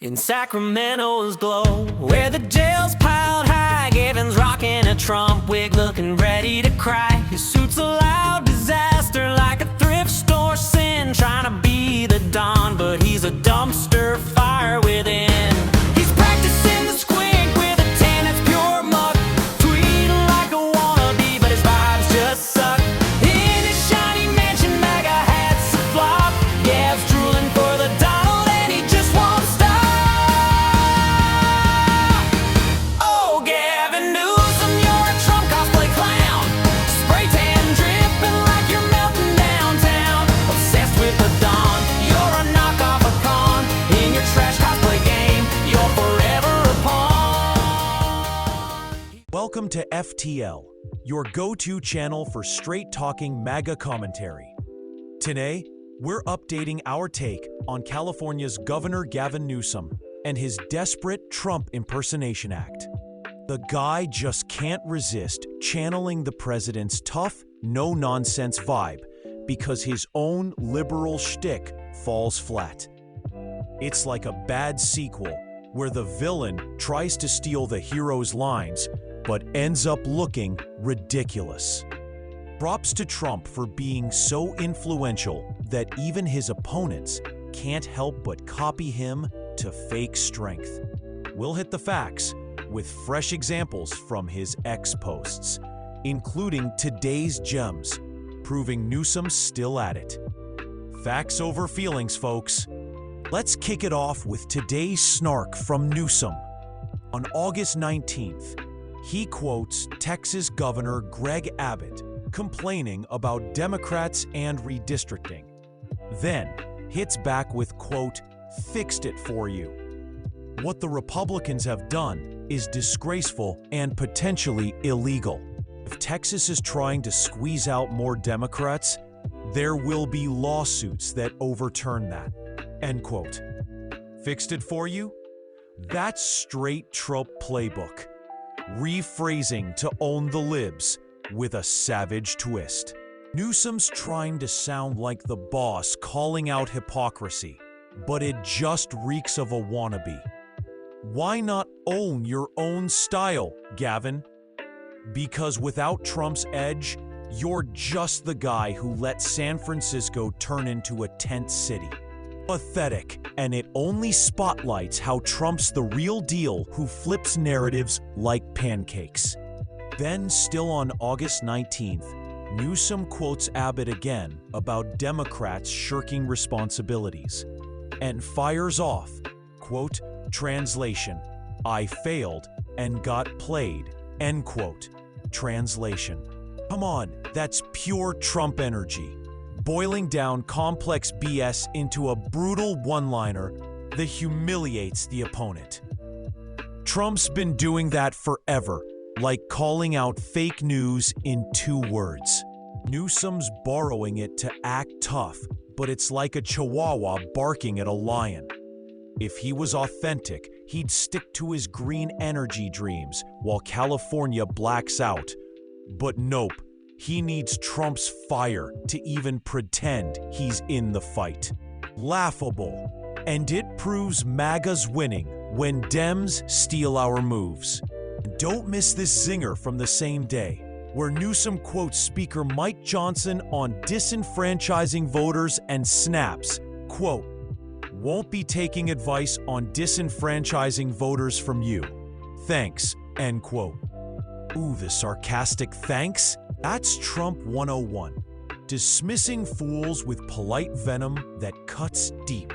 In Sacramento's glow, where the jail's piled high, Gavin's rocking a Trump wig, looking ready to cry. His suit's a loud disaster, like a thrift store sin, trying to be the Don, but he's a dumpster fire within. He's practicing the squink with a tan that's pure muck, tweeting like a wannabe, but his vibes just suck. In his shiny mansion, Maga hats a flop, Gav's drooling for the Donald, and he just won't stop. Oh, Gavin Newsom, you're a Trump cosplay clown, spray tan dripping like you're melting downtown. Obsessed with the Don, you're a knockoff icon. In your trash cosplay game, you're forever a pawn. Welcome to FTL, your go-to channel for straight-talking MAGA commentary. Today, we're updating our take on California's Governor Gavin Newsom and his desperate Trump impersonation act. The guy just can't resist channeling the president's tough, no-nonsense vibe because his own liberal shtick falls flat. It's like a bad sequel where the villain tries to steal the hero's lines but ends up looking ridiculous. Props to Trump for being so influential that even his opponents can't help but copy him to fake strength. We'll hit the facts with fresh examples from his XPosts, including today's gems, proving Newsom's still at it. Facts over feelings, folks. Let's kick it off with today's snark from Newsom. On August 19th, he quotes Texas Governor Greg Abbott complaining about Democrats and redistricting, then hits back with, quote, "Fixed it for you. What the Republicans have done is disgraceful and potentially illegal. If Texas is trying to squeeze out more Democrats, there will be lawsuits that overturn that," end quote. Fixed it for you? That's straight Trump playbook. Rephrasing to own the libs with a savage twist. Newsom's trying to sound like the boss calling out hypocrisy, but it just reeks of a wannabe. Why not own your own style, Gavin? Because without Trump's edge, you're just the guy who let San Francisco turn into a tent city. Pathetic, and it only spotlights how Trump's the real deal who flips narratives like pancakes. Then, still on August 19th, Newsom quotes Abbott again about Democrats shirking responsibilities and fires off, quote, "Translation, I failed and got played," end quote. Translation. Come on, that's pure Trump energy. Boiling down complex BS into a brutal one-liner that humiliates the opponent. Trump's been doing that forever, like calling out fake news in 2 words. Newsom's borrowing it to act tough, but it's like a chihuahua barking at a lion. If he was authentic, he'd stick to his green energy dreams while California blacks out. But nope. He needs Trump's fire to even pretend he's in the fight. Laughable. And it proves MAGA's winning when Dems steal our moves. Don't miss this zinger from the same day, where Newsom quotes Speaker Mike Johnson on disenfranchising voters and snaps, quote, "Won't be taking advice on disenfranchising voters from you. Thanks," end quote. Ooh, the sarcastic thanks? That's Trump 101, dismissing fools with polite venom that cuts deep.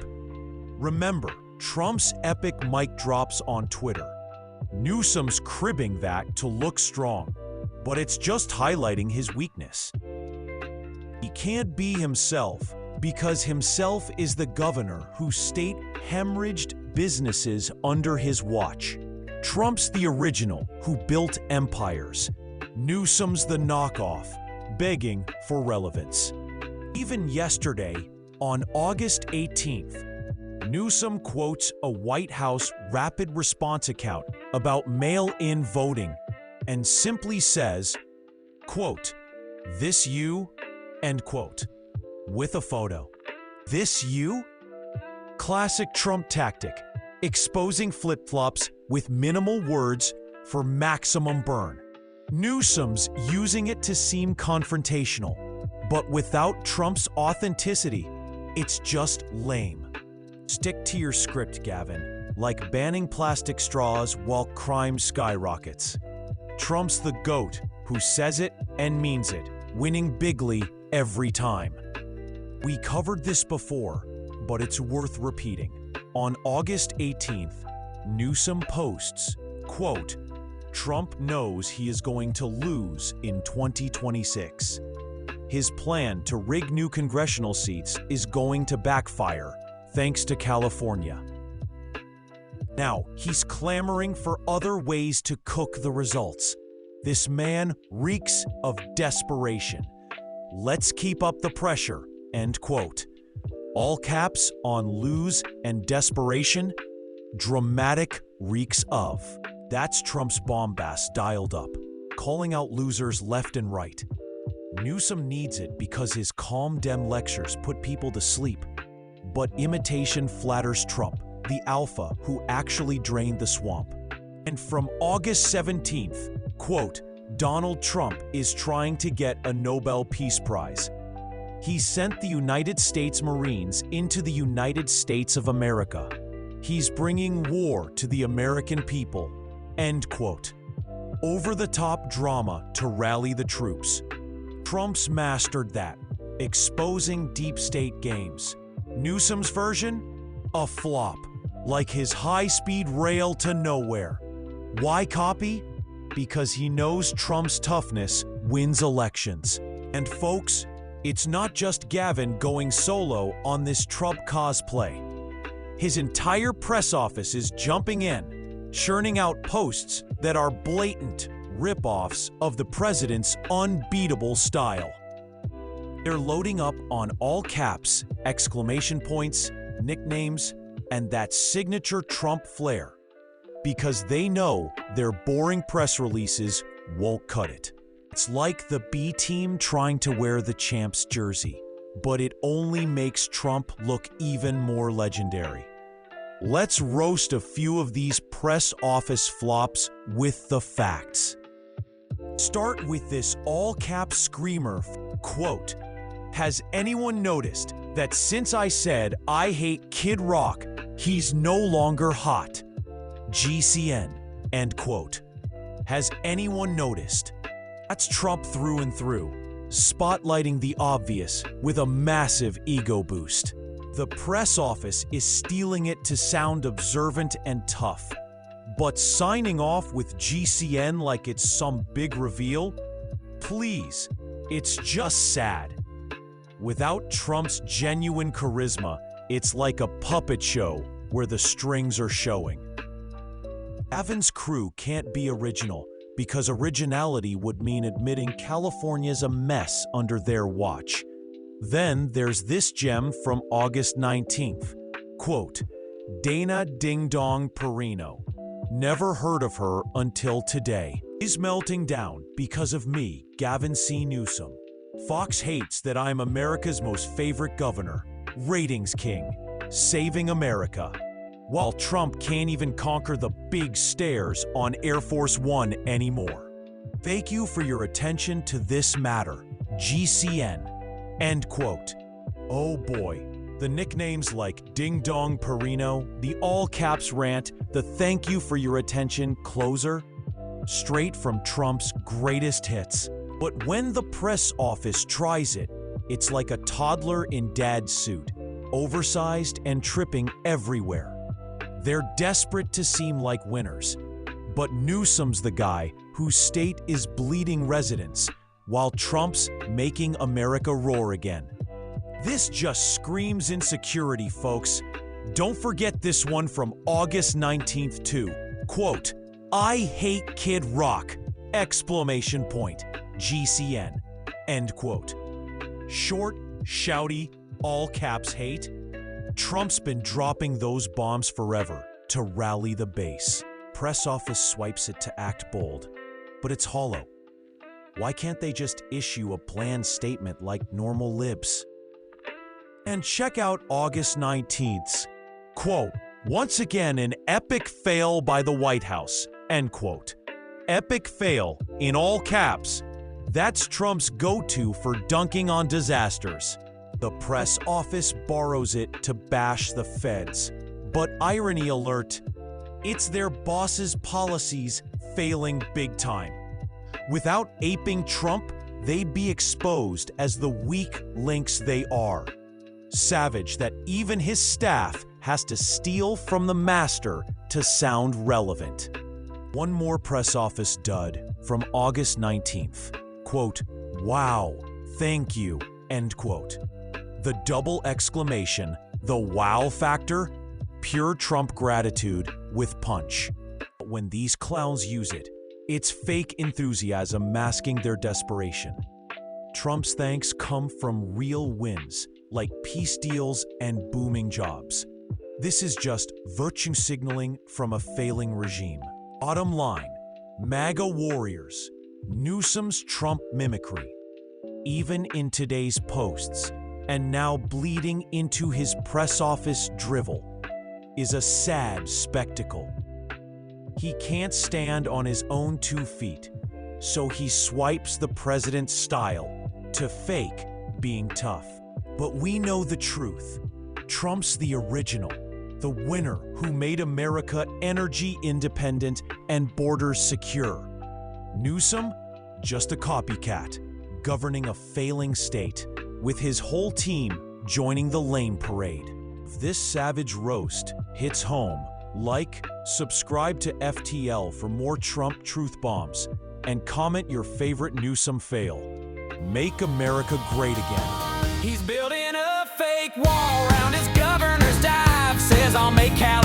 Remember Trump's epic mic drops on Twitter. Newsom's cribbing that to look strong, but it's just highlighting his weakness. He can't be himself because himself is the governor whose state hemorrhaged businesses under his watch. Trump's the original who built empires. Newsom's the knockoff, begging for relevance. Even yesterday, on August 18th, Newsom quotes a White House rapid response account about mail-in voting and simply says, quote, "This you?" end quote, with a photo. This you? Classic Trump tactic. exposing flip-flops with minimal words for maximum burn. Newsom's using it to seem confrontational, but without Trump's authenticity, it's just lame. Stick to your script, Gavin, like banning plastic straws while crime skyrockets. Trump's the GOAT who says it and means it, winning bigly every time. We covered this before, but it's worth repeating. On August 18th, Newsom posts, quote, "Trump knows he is going to lose in 2026. His plan to rig new congressional seats is going to backfire, thanks to California." Now, he's clamoring for other ways to cook the results. This man reeks of desperation. "Let's keep up the pressure," end quote. All caps on lose and desperation, dramatic reeks of. That's Trump's bombast dialed up, calling out losers left and right. Newsom needs it because his calm Dem lectures put people to sleep. But imitation flatters Trump, the alpha who actually drained the swamp. And from August 17th, quote, "Donald Trump is trying to get a Nobel Peace Prize. He sent the United States Marines into the United States of America. He's bringing war to the American people," end quote. Over-the-top drama to rally the troops. Trump's mastered that, exposing deep state games. Newsom's version? A flop, like his high-speed rail to nowhere. Why copy? Because he knows Trump's toughness wins elections. And folks, it's not just Gavin going solo on this Trump cosplay. His entire press office is jumping in, churning out posts that are blatant rip-offs of the president's unbeatable style. They're loading up on all caps, exclamation points, nicknames, and that signature Trump flair, because they know their boring press releases won't cut it. It's like the B team trying to wear the champ's jersey, but it only makes Trump look even more legendary. Let's roast a few of these press office flops with the facts. Start with this all-cap screamer, quote, "Has anyone noticed that since I said I hate Kid Rock, he's no longer hot? GCN," end quote. Has anyone noticed? That's Trump through and through, spotlighting the obvious with a massive ego boost. The press office is stealing it to sound observant and tough, but signing off with GCN like it's some big reveal? Please, it's just sad. Without Trump's genuine charisma, it's like a puppet show where the strings are showing. Gavin's crew can't be original, because originality would mean admitting California's a mess under their watch. Then there's this gem from August 19th. Quote, "Dana Ding Dong Perino. Never heard of her until today. Is melting down because of me, Gavin C. Newsom. Fox hates that I'm America's most favorite governor, ratings king, saving America. While Trump can't even conquer the big stairs on Air Force One anymore. Thank you for your attention to this matter, GCN," end quote. Oh boy, the nicknames like Ding Dong Perino, the all-caps rant, the thank you for your attention closer, straight from Trump's greatest hits. But when the press office tries it, it's like a toddler in dad's suit, oversized and tripping everywhere. They're desperate to seem like winners, but Newsom's the guy whose state is bleeding residents, while Trump's making America roar again. This just screams insecurity, folks. Don't forget this one from August 19th too. Quote, "I hate Kid Rock, exclamation point, GCN," end quote. Short, shouty, all caps hate. Trump's been dropping those bombs forever to rally the base. Press office swipes it to act bold, but it's hollow. Why can't they just issue a bland statement like normal libs? And check out August 19th's. Quote, Once again, an epic fail by the White House, end quote. Epic fail, in all caps. That's Trump's go-to for dunking on disasters. The press office borrows it to bash the feds. But irony alert, it's their boss's policies failing big time. Without aping Trump, they'd be exposed as the weak links they are. Savage that even his staff has to steal from the master to sound relevant. One more press office dud from August 19th. Quote, "Wow, thank you," end quote. The double exclamation, the wow factor, pure Trump gratitude with punch. When these clowns use it, it's fake enthusiasm masking their desperation. Trump's thanks come from real wins, like peace deals and booming jobs. This is just virtue signaling from a failing regime. Bottom line, MAGA warriors, Newsom's Trump mimicry, even in today's posts, and now bleeding into his press office drivel, is a sad spectacle. He can't stand on his own 2 feet, so he swipes the president's style to fake being tough. But we know the truth. Trump's the original, the winner who made America energy independent and borders secure. Newsom, just a copycat, governing a failing state, with his whole team joining the lame parade. If this savage roast hits home, like, subscribe to FTL for more Trump truth bombs, and comment your favorite Newsom fail. Make America great again. He's building a fake wall around his governor's dive. Says I'll make California